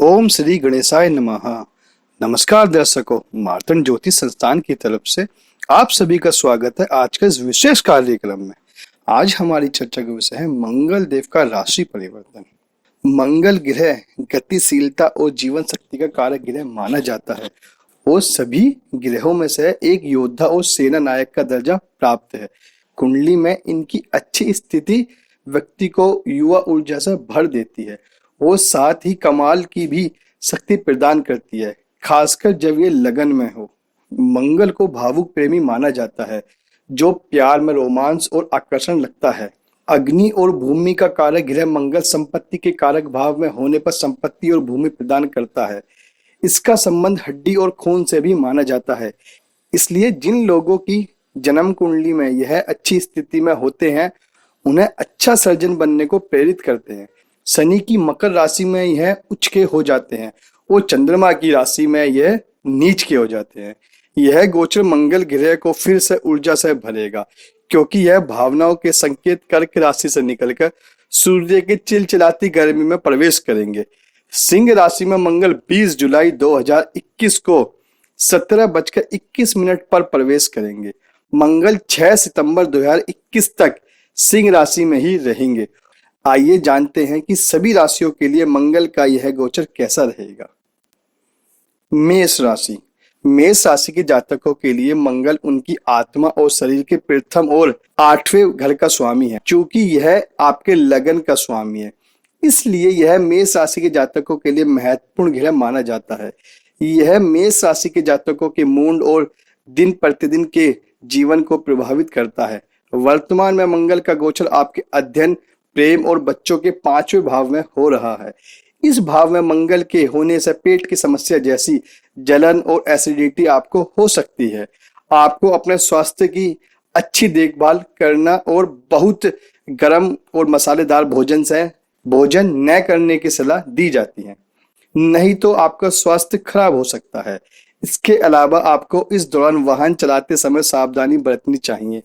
ओम श्री गणेशाय नमः। नमस्कार दर्शकों, मार्तंड ज्योति संस्थान की तरफ से आप सभी का स्वागत है आज के इस विशेष कार्यक्रम में। आज हमारी चर्चा का विषय है मंगल देव का राशि परिवर्तन। मंगल ग्रह गतिशीलता और जीवन शक्ति का कारक ग्रह माना जाता है और सभी ग्रहों में से एक योद्धा और सेना नायक का दर्जा प्राप्त है। कुंडली में इनकी अच्छी स्थिति व्यक्ति को युवा ऊर्जा से भर देती है और साथ ही कमाल की भी शक्ति प्रदान करती है, खासकर जब ये लगन में हो। मंगल को भावुक प्रेमी माना जाता है जो प्यार में रोमांस और आकर्षण लगता है। अग्नि और भूमि का कारक ग्रह मंगल संपत्ति के कारक भाव में होने पर संपत्ति और भूमि प्रदान करता है। इसका संबंध हड्डी और खून से भी माना जाता है। इसलिए जिन लोगों की जन्म कुंडली में यह अच्छी स्थिति में होते हैं उन्हें अच्छा सर्जन बनने को प्रेरित करते हैं। शनि की मकर राशि में यह उच्च के हो जाते हैं और चंद्रमा की राशि में यह नीच के हो जाते हैं। यह गोचर मंगल ग्रह को फिर से ऊर्जा से भरेगा क्योंकि यह भावनाओं के संकेत कर्क राशि से निकलकर सूर्य की चिलचिलाती गर्मी में प्रवेश करेंगे। सिंह राशि में मंगल 20 जुलाई 2021 को 17:21 पर प्रवेश करेंगे। मंगल 6 सितंबर 2021 तक सिंह राशि में ही रहेंगे। आइए जानते हैं कि सभी राशियों के लिए मंगल का यह गोचर कैसा रहेगा। मेष राशि। मेष राशि के जातकों के लिए मंगल उनकी आत्मा और शरीर के प्रथम और 8वें घर का स्वामी है। चूंकि यह आपके लगन का स्वामी है, इसलिए यह मेष राशि के जातकों के लिए महत्वपूर्ण ग्रह माना जाता है। यह मेष राशि के जातकों के मूड और दिन प्रतिदिन के जीवन को प्रभावित करता है। वर्तमान में मंगल का गोचर आपके अध्ययन, प्रेम और बच्चों के 5वें भाव में हो रहा है। इस भाव में मंगल के होने से पेट की समस्या जैसी जलन और एसिडिटी आपको हो सकती है। आपको अपने स्वास्थ्य की अच्छी देखभाल करना और बहुत गर्म और मसालेदार भोजन न करने की सलाह दी जाती है, नहीं तो आपका स्वास्थ्य खराब हो सकता है। इसके अलावा आपको इस दौरान वाहन चलाते समय सावधानी बरतनी चाहिए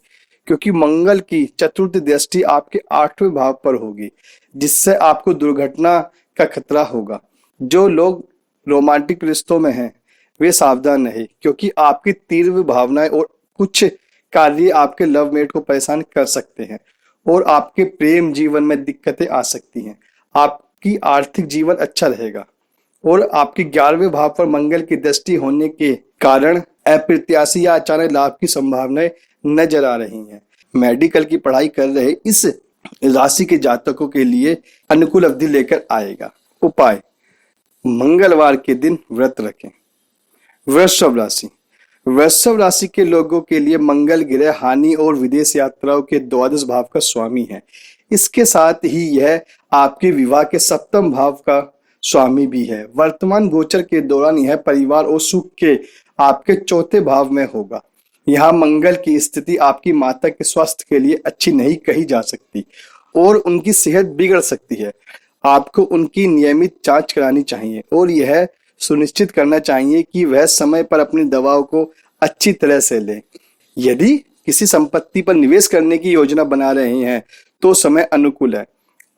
क्योंकि मंगल की चतुर्थ दृष्टि आपके 8वें भाव पर होगी, जिससे आपको दुर्घटना का खतरा होगा। जो लोग रोमांटिक रिश्तों में हैं वे सावधान रहे क्योंकि आपकी तीव्र भावनाएं और कुछ कार्य आपके लव मेट को परेशान कर सकते हैं और आपके प्रेम जीवन में दिक्कतें आ सकती हैं। आपकी आर्थिक जीवन अच्छा रहेगा और आपके 11वें भाव पर मंगल की दृष्टि होने के कारण अप्रत्याशित या अचानक लाभ की संभावनाएं नजर आ रही हैं। मेडिकल की पढ़ाई कर रहे इस राशि के जातकों के लिए अनुकूल अवधि लेकर आएगा। उपाय: मंगलवार के दिन व्रत रखें। वृषभ राशि। वृषभ राशि के लोगों के लिए मंगल ग्रह हानि और विदेश यात्राओं के 12 भाव का स्वामी है। इसके साथ ही यह आपके विवाह के 7वें भाव का स्वामी भी है। वर्तमान गोचर के दौरान यह परिवार और सुख के आपके 4थे भाव में होगा। यहाँ मंगल की स्थिति आपकी माता के स्वास्थ्य के लिए अच्छी नहीं कही जा सकती और उनकी सेहत बिगड़ सकती है। आपको उनकी नियमित जांच करानी चाहिए और यह सुनिश्चित करना चाहिए कि वह समय पर अपनी दवाओं को अच्छी तरह से लें। यदि किसी संपत्ति पर निवेश करने की योजना बना रहे हैं तो समय अनुकूल है।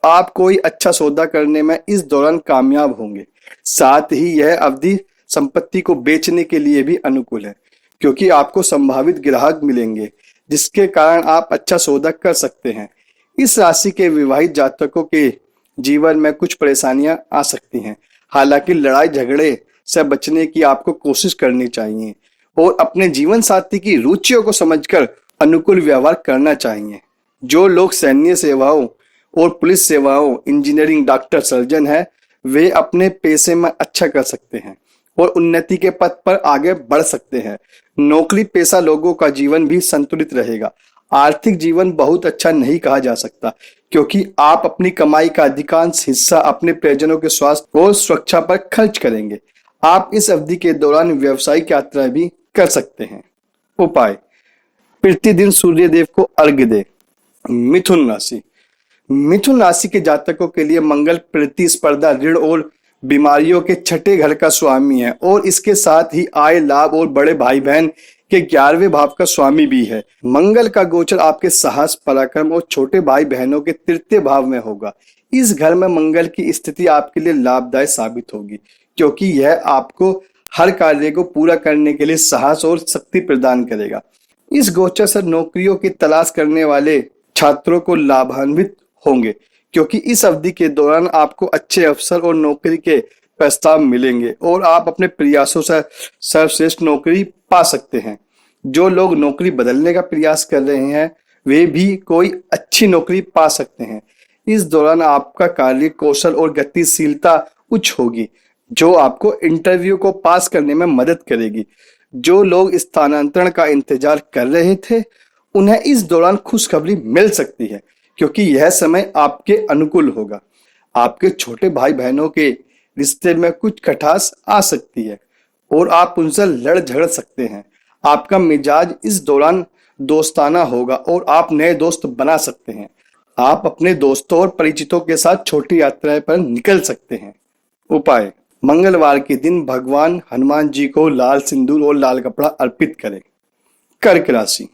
आप कोई अच्छा सौदा करने में इस दौरान कामयाब होंगे। साथ ही यह अवधि संपत्ति को बेचने के लिए भी अनुकूल है क्योंकि आपको संभावित ग्राहक मिलेंगे जिसके कारण आप अच्छा सौदा कर सकते हैं। इस राशि के विवाहित जातकों के जीवन में कुछ परेशानियां आ सकती हैं, हालांकि लड़ाई झगड़े से बचने की आपको कोशिश करनी चाहिए और अपने जीवन साथी की रुचियों को समझकर अनुकूल व्यवहार करना चाहिए। जो लोग सैन्य सेवाओं और पुलिस सेवाओं, इंजीनियरिंग, डॉक्टर, सर्जन है वे अपने पेशे में अच्छा कर सकते हैं और उन्नति के पथ पर आगे बढ़ सकते हैं। नौकरी पेशा लोगों का जीवन भी संतुलित रहेगा। आर्थिक जीवन बहुत अच्छा नहीं कहा जा सकता क्योंकि आप अपनी कमाई का अधिकांश हिस्सा अपने परिजनों के स्वास्थ्य और सुरक्षा पर खर्च करेंगे। आप इस अवधि के दौरान व्यावसायिक यात्रा भी कर सकते हैं। उपाय: प्रतिदिन सूर्य देव को अर्घ्य दे। मिथुन राशि। मिथुन राशि के जातकों के लिए मंगल प्रतिस्पर्धा, ऋण और बीमारियों के 6ठे घर का स्वामी है और इसके साथ ही आय, लाभ और बड़े भाई बहन के 11वें भाव का स्वामी भी है। मंगल का गोचर आपके साहस, पराक्रम और छोटे भाई बहनों के तृतीय भाव में होगा। इस घर में मंगल की स्थिति आपके लिए लाभदायक साबित होगी, क्योंकि यह आपको हर कार्य को पूरा करने के लिए साहस और शक्ति प्रदान करेगा। इस गोचर से नौकरियों की तलाश करने वाले छात्रों को लाभान्वित होंगे, क्योंकि इस अवधि के दौरान आपको अच्छे अवसर और नौकरी के प्रस्ताव मिलेंगे और आप अपने प्रयासों से सर्वश्रेष्ठ नौकरी पा सकते हैं। जो लोग नौकरी बदलने का प्रयास कर रहे हैं वे भी कोई अच्छी नौकरी पा सकते हैं। इस दौरान आपका कार्य कौशल और गतिशीलता उच्च होगी, जो आपको इंटरव्यू को पास करने में मदद करेगी। जो लोग स्थानांतरण का इंतजार कर रहे थे उन्हें इस दौरान खुशखबरी मिल सकती है, क्योंकि यह समय आपके अनुकूल होगा। आपके छोटे भाई बहनों के रिश्ते में कुछ खटास आ सकती है और आप उनसे लड़ झगड़ सकते हैं। आपका मिजाज इस दौरान दोस्ताना होगा और आप नए दोस्त बना सकते हैं। आप अपने दोस्तों और परिचितों के साथ छोटी यात्राएं पर निकल सकते हैं। उपाय: मंगलवार के दिन भगवान हनुमान जी को लाल सिंदूर और लाल कपड़ा अर्पित करें। कर्क राशि: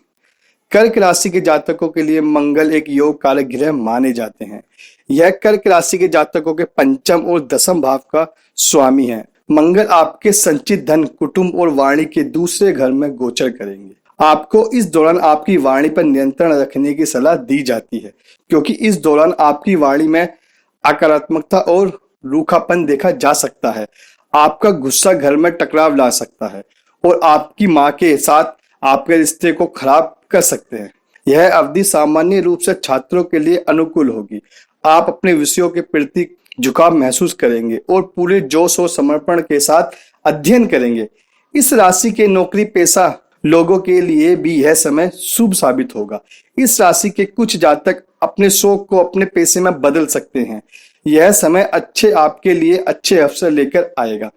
कर्क राशि के जातकों के लिए मंगल एक योग कारक ग्रह माने जाते हैं। यह कर्क राशि के जातकों के पंचम और दसम भाव का स्वामी है। मंगल आपके संचित धन, कुटुंब और वाणी के दूसरे घर में गोचर करेंगे। आपको इस दौरान आपकी वाणी पर नियंत्रण रखने की सलाह दी जाती है, क्योंकि इस दौरान आपकी वाणी में आक्रामकता और रूखापन देखा जा सकता है। आपका गुस्सा घर में टकराव ला सकता है और आपकी मां के साथ आपके रिश्ते को खराब कर सकते हैं। यह अवधि सामान्य रूप से छात्रों के लिए अनुकूल होगी। आप अपने विषयों के प्रति झुकाव महसूस करेंगे और पूरे जोश और समर्पण के साथ अध्ययन करेंगे। इस राशि के नौकरी पेशा लोगों के लिए भी यह समय शुभ साबित होगा। इस राशि के कुछ जातक अपने शौक को अपने पेशे में बदल सकते हैं। यह समय आपके लिए अच्छे अवसर लेकर आएगा,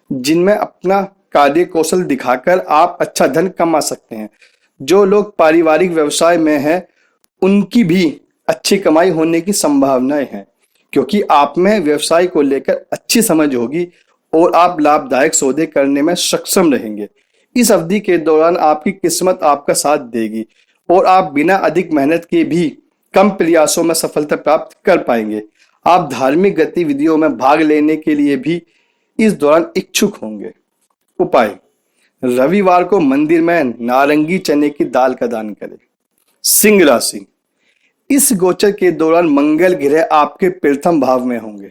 जिनमें अपना कार्य कौशल दिखाकर आप अच्छा धन कमा सकते हैं। जो लोग पारिवारिक व्यवसाय में हैं उनकी भी अच्छी कमाई होने की संभावनाएं हैं, क्योंकि आप में व्यवसाय को लेकर अच्छी समझ होगी और आप लाभदायक सौदे करने में सक्षम रहेंगे। इस अवधि के दौरान आपकी किस्मत आपका साथ देगी और आप बिना अधिक मेहनत के भी कम प्रयासों में सफलता प्राप्त कर पाएंगे। आप धार्मिक गतिविधियों में भाग लेने के लिए भी इस दौरान इच्छुक होंगे। उपाय: रविवार को मंदिर में नारंगी चने की दाल का दान करें। सिंह राशि: इस गोचर के दौरान मंगल ग्रह आपके प्रथम भाव में होंगे।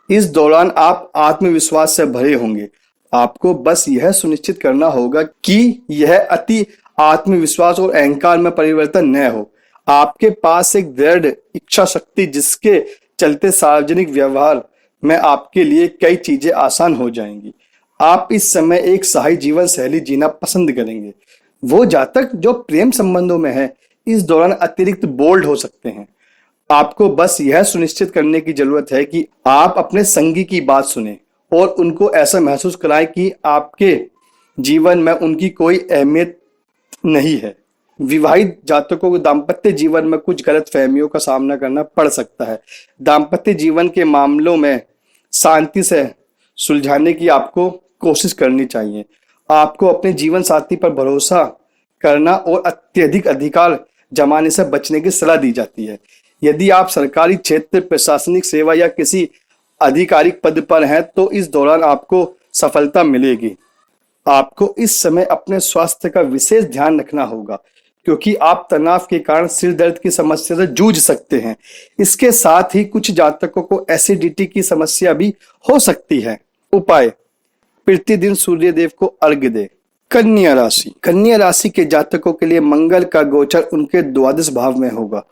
इस दौरान आप आत्मविश्वास से भरे होंगे। आपको बस यह सुनिश्चित करना होगा कि यह अति आत्मविश्वास और अहंकार में परिवर्तन न हो। आपके पास एक दृढ़ इच्छा शक्ति, जिसके चलते सार्वजनिक व्यवहार में आपके लिए कई चीजें आसान हो जाएंगी। आप इस समय एक सहाय जीवन शैली जीना पसंद करेंगे। वो जातक जो प्रेम संबंधों में है इस दौरान अतिरिक्त बोल्ड हो सकते हैं। आपको बस यह सुनिश्चित करने की जरूरत है कि आप अपने संगी की बात सुने और उनको ऐसा महसूस कराएं कि आपके जीवन में उनकी कोई अहमियत नहीं है। विवाहित जातकों को दाम्पत्य जीवन में कुछ गलत फहमियों का सामना करना पड़ सकता है। दाम्पत्य जीवन के मामलों में शांति से सुलझाने की आपको कोशिश करनी चाहिए। आपको अपने जीवन साथी पर भरोसा करना और अत्यधिक अधिकार जमाने से बचने की सलाह दी जाती है। यदि आप सरकारी क्षेत्र, प्रशासनिक सेवा या किसी आधिकारिक पद पर हैं तो इस दौरान आपको सफलता मिलेगी। आपको इस समय अपने स्वास्थ्य का विशेष ध्यान रखना होगा, क्योंकि आप तनाव के कारण सिर दर्द की समस्या से जूझ सकते हैं। इसके साथ ही कुछ जातकों को एसिडिटी की समस्या भी हो सकती है। उपाय: प्रतिदिन सूर्य देव को अर्घ्य दे। कन्या राशि: कन्या राशि के जातकों के लिए मंगल का गोचर उनके द्वादश भाव में होगा।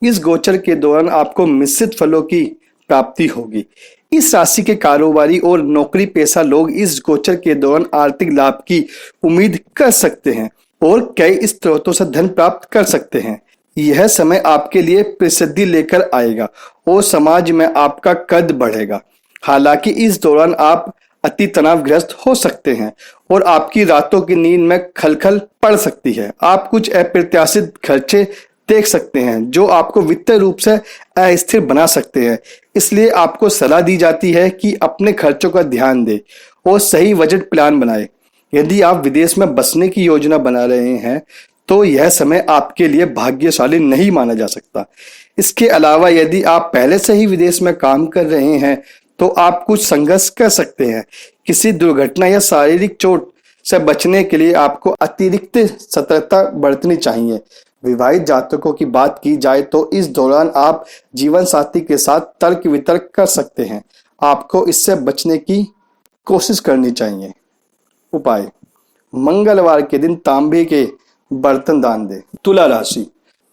इस गोचर के दौरान आपको मिश्रित फलों की प्राप्ति होगी। इस राशि के कारोबारी और नौकरी पेशा लोग इस गोचर के दौरान आर्थिक लाभ की उम्मीद कर सकते हैं और कई स्रोतों से धन प्राप्त कर सकते हैं। यह समय आपके लिए प्रसिद्धि लेकर आएगा और समाज में आपका कद बढ़ेगा। हालांकि इस दौरान आप अति तनावग्रस्त हो सकते हैं और आपकी रातों की नींद में खलखल पड़ सकती है। आप कुछ अप्रत्याशित खर्चे देख सकते हैं जो आपको वित्तीय रूप से अस्थिर बना सकते हैं। इसलिए आपको सलाह दी जाती है कि अपने खर्चों का ध्यान दें और सही बजट प्लान बनाएं। यदि आप विदेश में बसने की योजना बना रहे हैं तो यह समय आपके लिए भाग्यशाली नहीं माना जा सकता। इसके अलावा यदि आप पहले से ही विदेश में काम कर रहे हैं तो आप कुछ संघर्ष कर सकते हैं। किसी दुर्घटना या शारीरिक चोट से बचने के लिए आपको अतिरिक्त सतर्कता बरतनी चाहिए। विवाहित जातकों की बात की जाए तो इस दौरान आप जीवन साथी के साथ तर्क वितर्क कर सकते हैं। आपको इससे बचने की कोशिश करनी चाहिए। उपाय, मंगलवार के दिन तांबे के बर्तन दान दें। तुला राशि,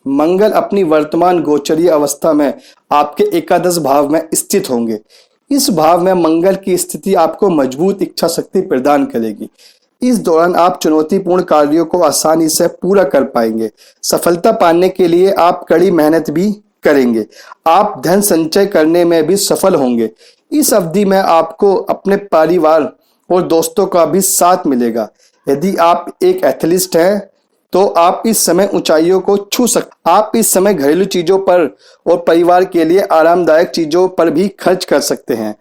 मंगल अपनी वर्तमान गोचरीय अवस्था में आपके एकादश भाव में स्थित होंगे। इस भाव में मंगल की स्थिति आपको मजबूत इच्छा शक्ति प्रदान करेगी। इस दौरान आप चुनौतीपूर्ण कार्यों को आसानी से पूरा कर पाएंगे। सफलता पाने के लिए आप कड़ी मेहनत भी करेंगे। आप धन संचय करने में भी सफल होंगे। इस अवधि में आपको अपने परिवार और दोस्तों का भी साथ मिलेगा। यदि आप एक एथलीट हैं तो आप इस समय ऊंचाइयों को छू सकते। आप इस समय घरेलू चीजों पर और परिवार के लिए आरामदायक चीजों पर भी खर्च कर सकते हैं।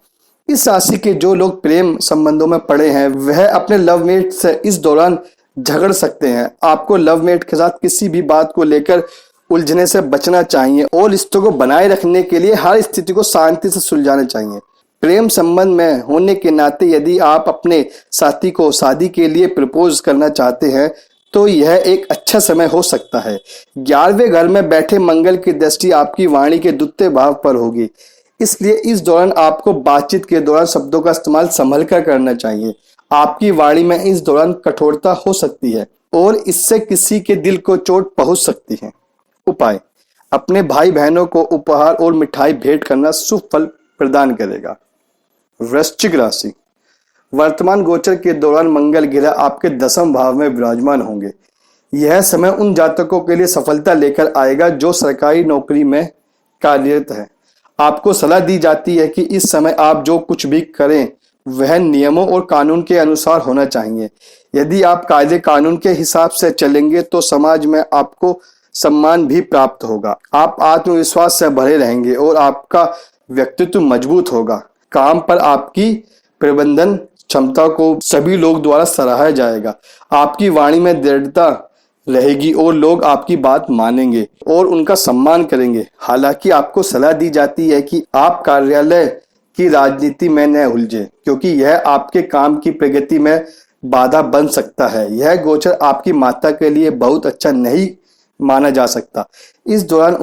इस राशि के जो लोग प्रेम संबंधों में पड़े हैं वह अपने लवमेट से इस दौरान झगड़ सकते हैं। आपको लवमेट के साथ किसी भी बात को लेकर उलझने से बचना चाहिए और रिश्तों को बनाए रखने के लिए हर स्थिति को शांति से सुलझाना चाहिए। प्रेम संबंध में होने के नाते यदि आप अपने साथी को शादी के लिए प्रपोज करना चाहते हैं तो यह एक अच्छा समय हो सकता है। 11वें घर में बैठे मंगल की दृष्टि आपकी वाणी के द्वितीय भाव पर होगी, इसलिए इस दौरान आपको बातचीत के दौरान शब्दों का इस्तेमाल संभल कर करना चाहिए। आपकी वाणी में इस दौरान कठोरता हो सकती है और इससे किसी के दिल को चोट पहुंच सकती है। उपाय, अपने भाई बहनों को उपहार और मिठाई भेंट करना शुभ फल प्रदान करेगा। वृश्चिक राशि, वर्तमान गोचर के दौरान मंगल ग्रह आपके 10वें भाव में विराजमान होंगे। यह समय उन जातकों के लिए सफलता लेकर आएगा जो सरकारी नौकरी में कार्यरत है। आपको सलाह दी जाती है कि इस समय आप जो कुछ भी करें वह नियमों और कानून के अनुसार होना चाहिए। यदि आप कायदे कानून के हिसाब से चलेंगे तो समाज में आपको सम्मान भी प्राप्त होगा। आप आत्मविश्वास से भरे रहेंगे और आपका व्यक्तित्व मजबूत होगा। काम पर आपकी प्रबंधन क्षमता को सभी लोग द्वारा सराहा जाएगा। आपकी वाणी में दृढ़ता रहेगी और लोग आपकी बात मानेंगे और उनका सम्मान करेंगे। हालांकि आपको सलाह दी जाती है कि आप कार्यालय की राजनीति में न उलझे क्योंकि यह आपके काम की प्रगति में बाधा बन सकता है। यह गोचर आपकी माता के लिए बहुत अच्छा नहीं माना जा सकता। इस दौरान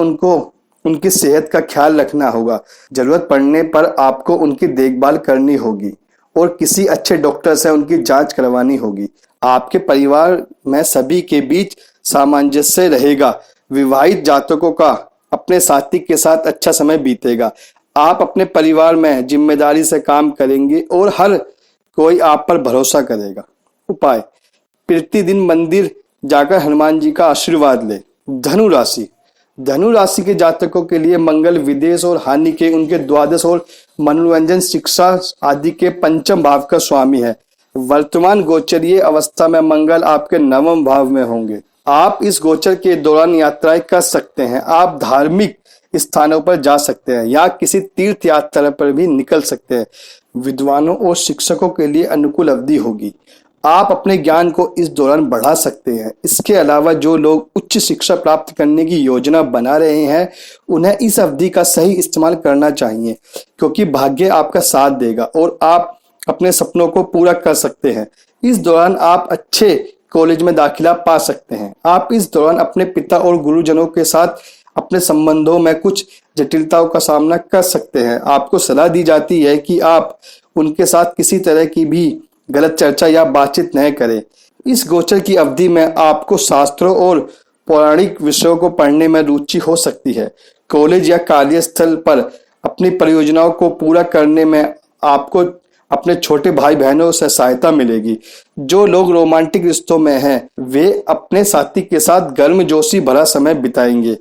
उनकी सेहत का ख्याल रखना होगा। जरूरत पड़ने पर आपको उनकी देखभाल करनी होगी और किसी अच्छे डॉक्टर से उनकी जांच करवानी होगी। आपके परिवार में सभी के बीच सामंजस्य रहेगा। विवाहित जातकों का अपने साथी के साथ अच्छा समय बीतेगा। आप अपने परिवार में जिम्मेदारी से काम करेंगे और हर कोई आप पर भरोसा करेगा। उपाय, प्रतिदिन मंदिर जाकर हनुमान जी का आशीर्वाद ले। धनु राशि, धनु राशि के जातकों के लिए मंगल विदेश और हानि के उनके द्वादश और मनोरंजन शिक्षा आदि के 5वें भाव का स्वामी है। वर्तमान गोचरीय अवस्था में मंगल आपके 9वें भाव में होंगे। आप इस गोचर के दौरान यात्राएं कर सकते हैं। आप धार्मिक स्थानों पर जा सकते हैं या किसी तीर्थ यात्रा पर भी निकल सकते हैं। विद्वानों और शिक्षकों के लिए अनुकूल अवधि होगी। आप अपने ज्ञान को इस दौरान बढ़ा सकते हैं। इसके अलावा जो लोग उच्च शिक्षा प्राप्त करने की योजना बना रहे हैं उन्हें इस अवधि का सही इस्तेमाल करना चाहिए क्योंकि भाग्य आपका साथ देगा और आप अपने सपनों को पूरा कर सकते हैं। इस दौरान आप अच्छे कॉलेज में दाखिला पा सकते हैं। आप इस दौरान अपने पिता और गुरुजनों के साथ अपने संबंधों में कुछ जटिलताओं का सामना कर सकते हैं। आपको सलाह दी जाती है कि आप उनके साथ किसी तरह की भी गलत चर्चा या बातचीत न करें। इस गोचर की अवधि में आपको शास्त्रों और पौराणिक विषयों को पढ़ने में रुचि हो सकती है। कॉलेज या कार्यस्थल पर अपनी परियोजनाओं को पूरा करने में आपको अपने छोटे भाई बहनों से सहायता मिलेगी। जो लोग रोमांटिक रिश्तों में हैं वे अपने साथी के साथ गर्मजोशी भरा समय बिताएंगे।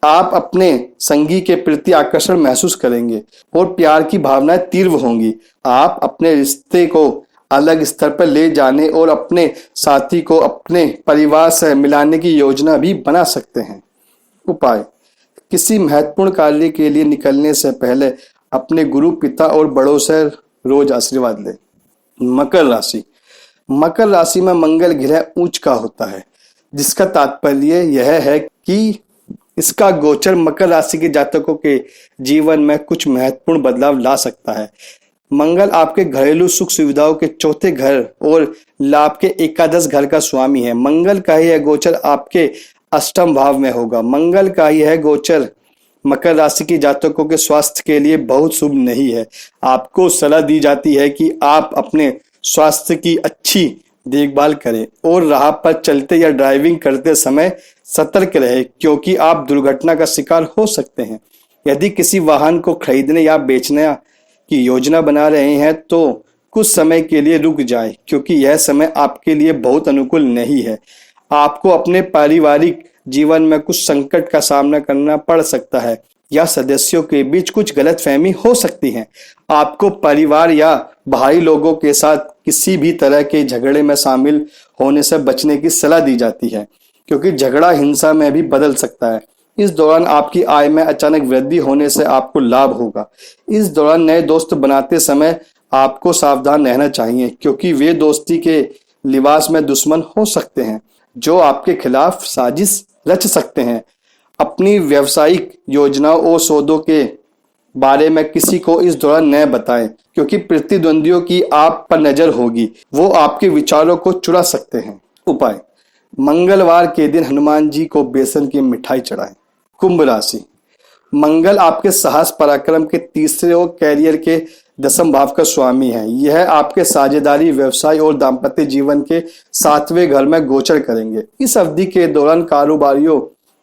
आप अपने संगी के प्रति आकर्षण महसूस करेंगे और प्यार की भावनाएं तीव्र होंगी। आप अपने रिश्ते को अलग स्तर पर ले जाने और अपने साथी को अपने परिवार से मिलाने की योजना भी बना सकते हैं। उपाय, किसी महत्वपूर्ण कार्य के लिए निकलने से पहले अपने गुरु, पिता और बड़ों से रोज आशीर्वाद लें। मकर राशि, मकर राशि में मंगल ग्रह उच्च का होता है, जिसका तात्पर्य यह है कि इसका गोचर मकर राशि के जातकों के जीवन में कुछ महत्वपूर्ण बदलाव ला सकता है। मंगल आपके घरेलू सुख सुविधाओं के चौथे घर और लाभ के एकादश घर का स्वामी है। मंगल का यह गोचर आपके अष्टम भाव में होगा। मंगल का यह गोचर मकर राशि के जातकों के स्वास्थ्य के लिए बहुत शुभ नहीं है। आपको सलाह दी जाती है कि आप अपने स्वास्थ्य की अच्छी देखभाल करें और राह पर चलते या ड्राइविंग करते समय सतर्क रहें, क्योंकि आप दुर्घटना का शिकार हो सकते हैं। यदि किसी वाहन को खरीदने या बेचने की योजना बना रहे हैं तो कुछ समय के लिए रुक जाएं, क्योंकि यह समय आपके लिए बहुत अनुकूल नहीं है। आपको अपने पारिवारिक जीवन में कुछ संकट का सामना करना पड़ सकता है या सदस्यों के बीच कुछ गलतफहमी हो सकती है। आपको परिवार या भाई लोगों के साथ किसी भी तरह के झगड़े में शामिल होने से बचने की सलाह दी जाती है, क्योंकि झगड़ा हिंसा में भी बदल सकता है। इस दौरान आपकी आय में अचानक वृद्धि होने से आपको लाभ होगा। इस दौरान नए दोस्त बनाते समय आपको सावधान रहना चाहिए, क्योंकि वे दोस्ती के लिबास में दुश्मन हो सकते हैं जो आपके खिलाफ साजिश रच सकते हैं। अपनी व्यावसायिक योजनाओं और सौदों के बारे में किसी को इस दौरान न बताएं, क्योंकि प्रतिद्वंदियों की आप पर नजर होगी। वो आपके विचारों को चुरा सकते हैं। उपाय: मंगलवार के दिन हनुमान जी को बेसन की मिठाई चढ़ाएं। कुंभ राशि: मंगल आपके साहस पराक्रम के तीसरे और कैरियर के दसम भाव का स्वामी है। यह आपके साझेदारी, व्यवसाय और दाम्पत्य जीवन के सातवें घर में गोचर करेंगे। इस अवधि के दौरान कारोबारियों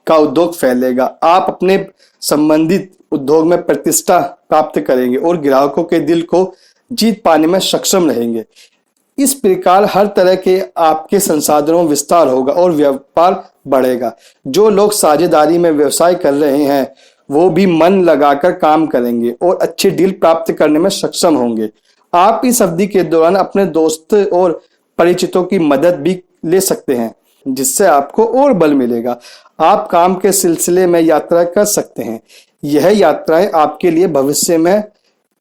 का उद्योग फैलेगा। आप अपने संबंधित उद्योग में प्रतिष्ठा प्राप्त करेंगे और ग्राहकों के दिल को जीत पाने में सक्षम रहेंगे। इस प्रकार हर तरह के आपके संसाधनों में विस्तार होगा और व्यापार बढ़ेगा। जो लोग साझेदारी में व्यवसाय कर रहे हैं वो भी मन लगाकर काम करेंगे और अच्छी डील प्राप्त करने में सक्षम होंगे। आप इस अवधि के दौरान अपने दोस्त और परिचितों की मदद भी ले सकते हैं, जिससे आपको और बल मिलेगा। आप काम के सिलसिले में यात्रा कर सकते हैं। यह यात्राएं आपके लिए भविष्य में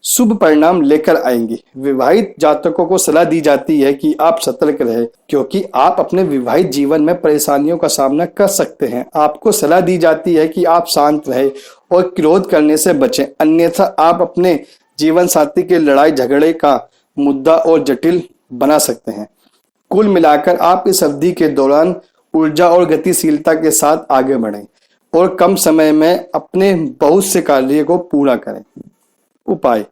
शुभ परिणाम लेकर आएंगी। विवाहित जातकों को सलाह दी जाती है कि आप सतर्क रहें, क्योंकि आप अपने विवाहित जीवन में परेशानियों का सामना कर सकते हैं। आपको सलाह दी जाती है कि आप शांत रहें और क्रोध करने से बचें, अन्यथा आप अपने जीवन साथी के लड़ाई झगड़े का मुद्दा और जटिल बना सकते हैं। कुल मिलाकर आप इस अवधि के दौरान ऊर्जा और गतिशीलता के साथ आगे बढ़ें और कम समय में अपने बहुत से कार्य को पूरा करें। उपाय: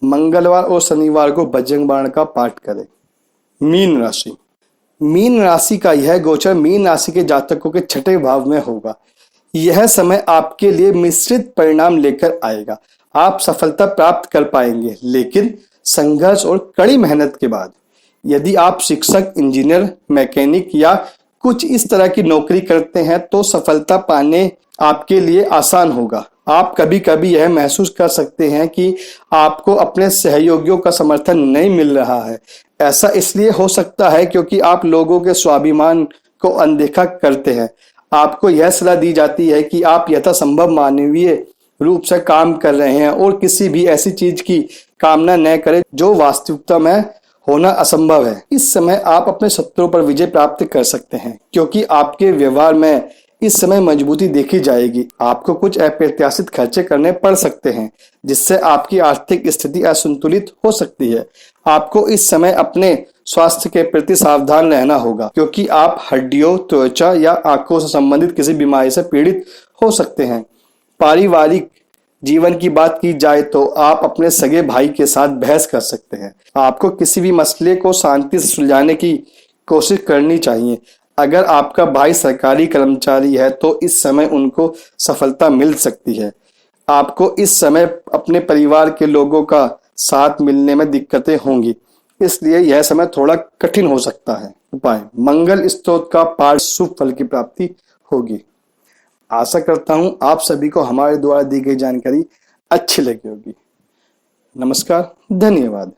मंगलवार और शनिवार को बजरंग बाण का पाठ करें। मीन राशि: मीन राशि का यह गोचर मीन राशि के जातकों के छठे भाव में होगा। यह समय आपके लिए मिश्रित परिणाम लेकर आएगा। आप सफलता प्राप्त कर पाएंगे, लेकिन संघर्ष और कड़ी मेहनत के बाद। यदि आप शिक्षक, इंजीनियर, मैकेनिक या कुछ इस तरह की नौकरी करते हैं तो सफलता पाने आपके लिए आसान होगा। आप कभी कभी यह महसूस कर सकते हैं कि आपको अपने सहयोगियों का समर्थन नहीं मिल रहा है। ऐसा इसलिए हो सकता है क्योंकि आप लोगों के स्वाभिमान को अनदेखा करते हैं। आपको यह सलाह दी जाती है कि आप यथासंभव मानवीय रूप से काम कर रहे हैं और किसी भी ऐसी चीज की कामना न करें जो वास्तविकता में होना असंभव है। इस समय आप अपने शत्रुओं पर विजय प्राप्त कर सकते हैं, क्योंकि आपके व्यवहार में इस समय मजबूती देखी जाएगी। आपको कुछ अप्रत्याशित खर्चे करने पड़ सकते हैं, जिससे आपकी आर्थिक स्थिति असंतुलित हो सकती है। आपको इस समय अपने स्वास्थ्य के प्रति सावधान रहना होगा, क्योंकि आप हड्डियों, त्वचा या आंखों से संबंधित किसी बीमारी से पीड़ित हो सकते हैं। पारिवारिक जीवन की बात की जाए तो आप अपने सगे भाई के साथ बहस कर सकते हैं। आपको किसी भी मसले को शांति से सुलझाने की कोशिश करनी चाहिए। अगर आपका भाई सरकारी कर्मचारी है तो इस समय उनको सफलता मिल सकती है। आपको इस समय अपने परिवार के लोगों का साथ मिलने में दिक्कतें होंगी, इसलिए यह समय थोड़ा कठिन हो सकता है। उपाय: मंगल स्तोत्र का पाठ, शुभ फल की प्राप्ति होगी। आशा करता हूं आप सभी को हमारे द्वारा दी गई जानकारी अच्छी लगी होगी। नमस्कार, धन्यवाद।